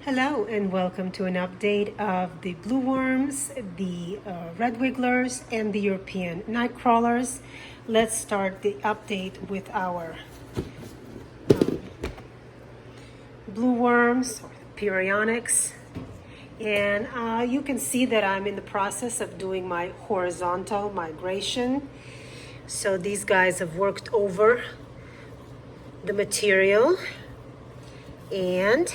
Hello and welcome to an update of the blue worms, the red wigglers, and the European nightcrawlers. Let's start the update with our blue worms, or Pyrionyx. And you can see that I'm in the process of doing my horizontal migration. So these guys have worked over the material and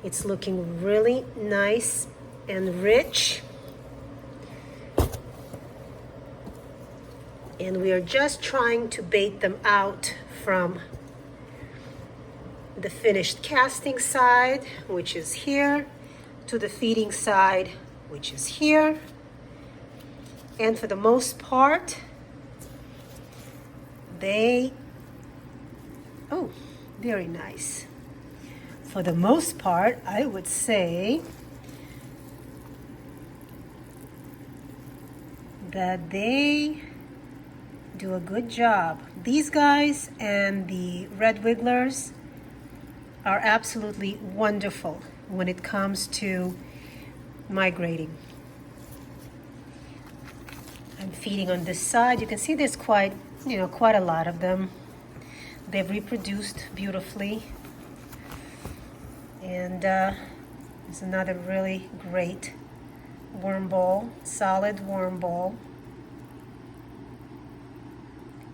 it's looking really nice and rich. And we are just trying to bait them out from the finished casting side, which is here, to the feeding side, which is here. And for the most part, very nice. For the most part, I would say that they do a good job. These guys and the red wigglers are absolutely wonderful when it comes to migrating. I'm feeding on this side. You can see there's quite a lot of them. They've reproduced beautifully. And there's another really great worm ball, solid worm ball.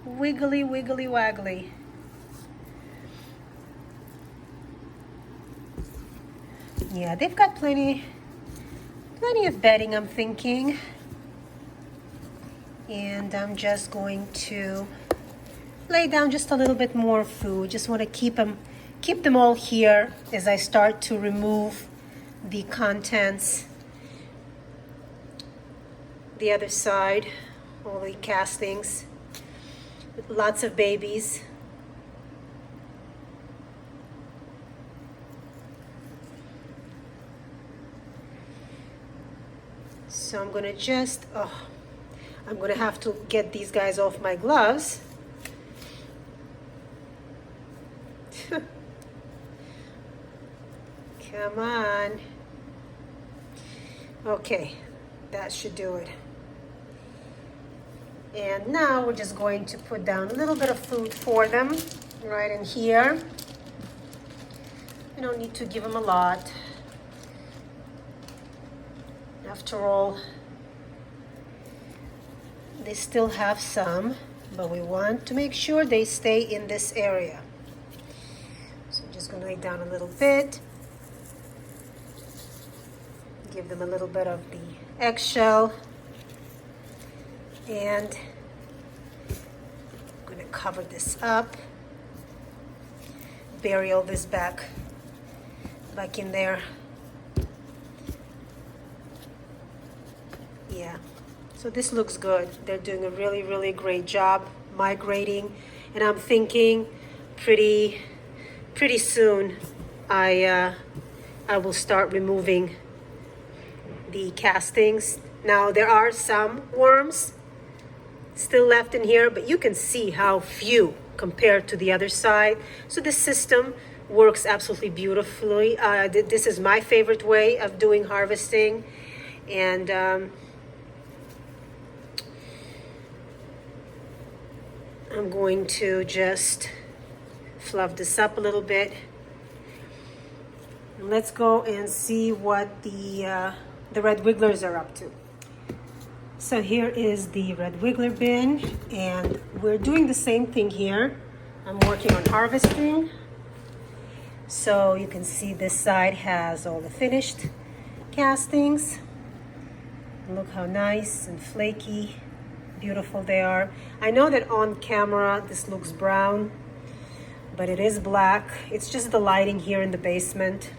Wiggly, wiggly, waggly. Yeah, they've got plenty of bedding, I'm thinking. And I'm just going to lay down just a little bit more food. Just want to keep them all here as I start to remove the contents. The other side, all the castings, lots of babies. So I'm gonna I'm gonna have to get these guys off my gloves. Come on. Okay, that should do it. And now we're just going to put down a little bit of food for them right in here. We don't need to give them a lot. After all, they still have some, but we want to make sure they stay in this area. So I'm just going to lay down a little bit. Give them a little bit of the eggshell. And I'm going to cover this up. Bury all this back in there. Yeah, so this looks good. They're doing a really, really great job migrating. And I'm thinking pretty soon I will start removing the castings. Now there are some worms still left in here, but you can see how few compared to the other side. So this system works absolutely beautifully. This is my favorite way of doing harvesting. And I'm going to just fluff this up a little bit. And let's go and see what the red wigglers are up to. So here is the red wiggler bin, and we're doing the same thing here. I'm working on harvesting. So you can see this side has all the finished castings. Look how nice and flaky, beautiful they are. I know that on camera this looks brown, but it is black. It's just the lighting here in the basement.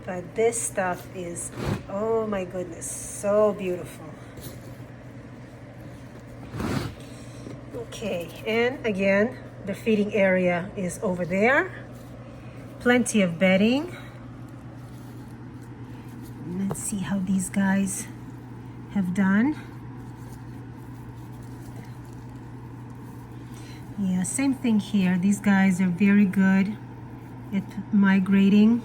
But this stuff is, oh my goodness, so beautiful. Okay, and again, the feeding area is over there. Plenty of bedding. Let's see how these guys have done. Yeah, same thing here. These guys are very good it migrating.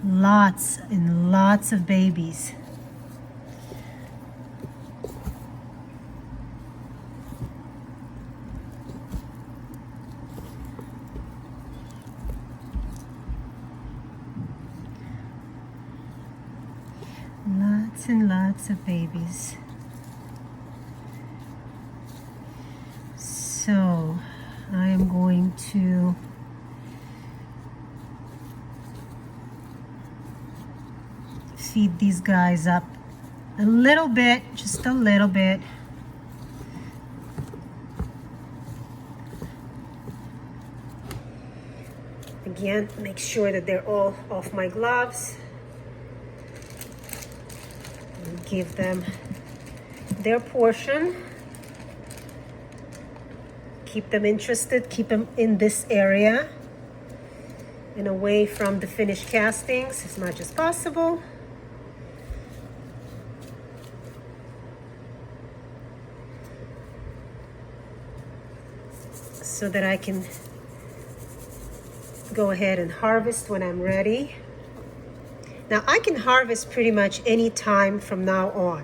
Lots and lots of babies. Lots and lots of babies. So I am going to feed these guys up a little bit, just a little bit. Again, make sure that they're all off my gloves. And give them their portion. Keep them interested, keep them in this area and away from the finished castings as much as possible. So that I can go ahead and harvest when I'm ready. Now I can harvest pretty much any time from now on.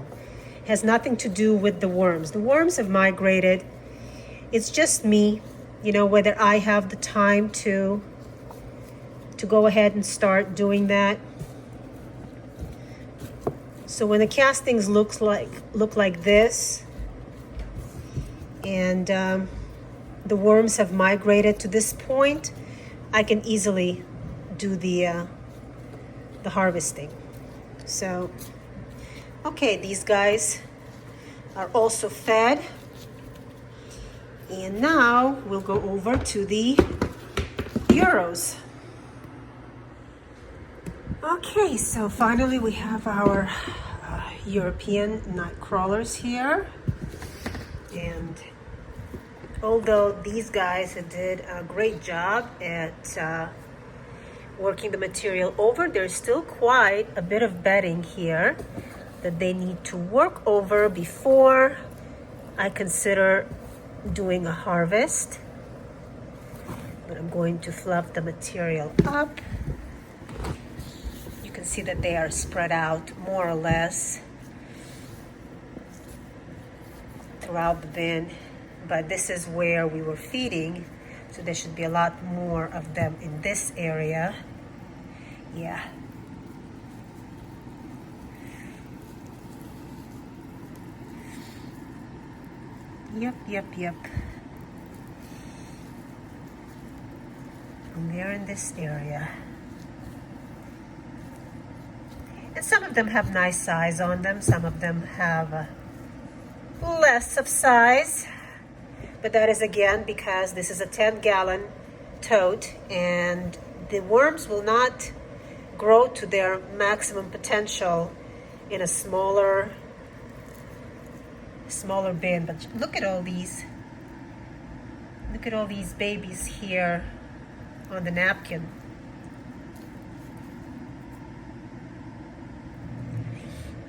It has nothing to do with the worms. The worms have migrated. It's just me, you know, whether I have the time to go ahead and start doing that. So when the castings look like this, and the worms have migrated to this point, I can easily do the harvesting. So, okay, these guys are also fed. And now we'll go over to the Euros. Okay, so finally we have our European nightcrawlers here. And although these guys did a great job at working the material over, there's still quite a bit of bedding here that they need to work over before I consider doing a harvest. But I'm going to fluff the material up. You can see that they are spread out more or less throughout the bin. But this is where we were feeding, so there should be a lot more of them in this area. Yeah. Yep. And they're in this area. And some of them have nice size on them. Some of them have less of size. But that is again because this is a 10-gallon tote and the worms will not grow to their maximum potential in a smaller bin. But look at all these babies here on the napkin.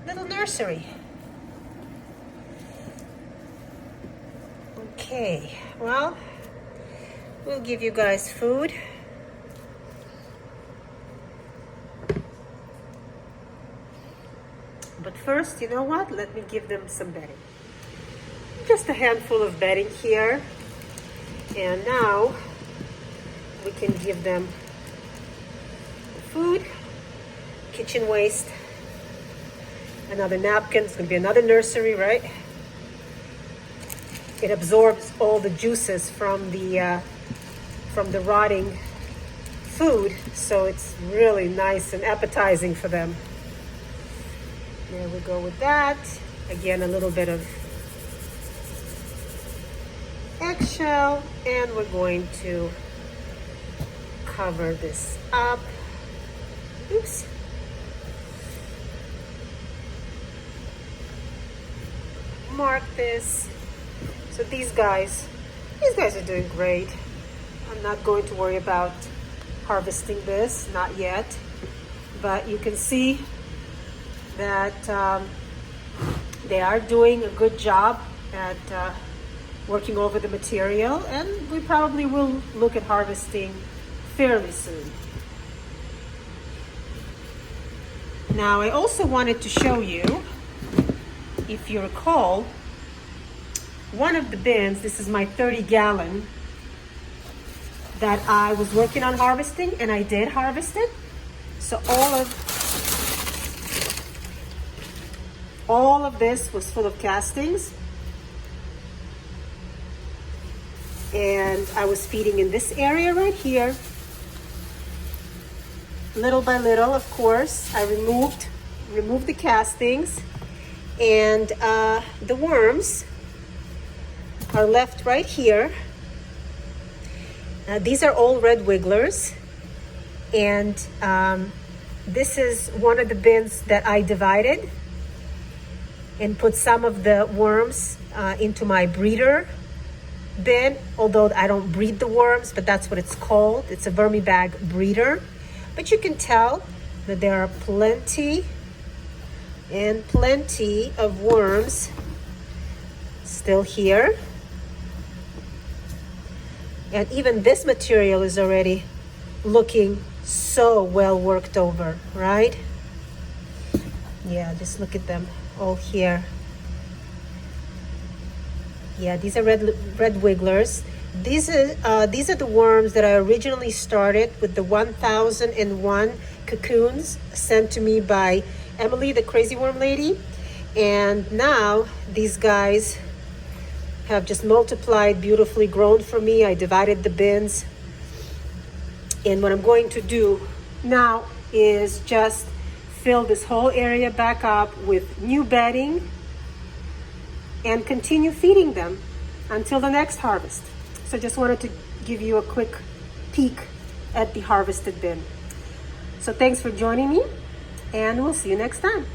Little nursery. Okay, well, we'll give you guys food. But first, you know what? Let me give them some bedding. Just a handful of bedding here. And now we can give them food, kitchen waste, another napkin. It's going to be another nursery, right? It absorbs all the juices from the rotting food, so it's really nice and appetizing for them. There we go with that. Again, a little bit of eggshell, and we're going to cover this up. Oops. Mark this. So these guys are doing great. I'm not going to worry about harvesting this, not yet. But you can see that they are doing a good job at working over the material, and we probably will look at harvesting fairly soon. Now, I also wanted to show you, if you recall, one of the bins, this is my 30-gallon, that I was working on harvesting, and I did harvest it. So all of this was full of castings. And I was feeding in this area right here. Little by little, of course, I removed the castings, and the worms are left right here. These are all red wigglers, and this is one of the bins that I divided and put some of the worms into my breeder bin, although I don't breed the worms, but that's what it's called. It's a vermibag breeder. But you can tell that there are plenty and plenty of worms still here. And even this material is already looking so well worked over, right? Yeah, just look at them all here. Yeah, these are red wigglers. These are the worms that I originally started with the 1001 cocoons sent to me by Emily, the crazy worm lady. And now these guys have just multiplied, beautifully grown for me. I divided the bins. And what I'm going to do now is just fill this whole area back up with new bedding and continue feeding them until the next harvest. So just wanted to give you a quick peek at the harvested bin. So thanks for joining me, and we'll see you next time.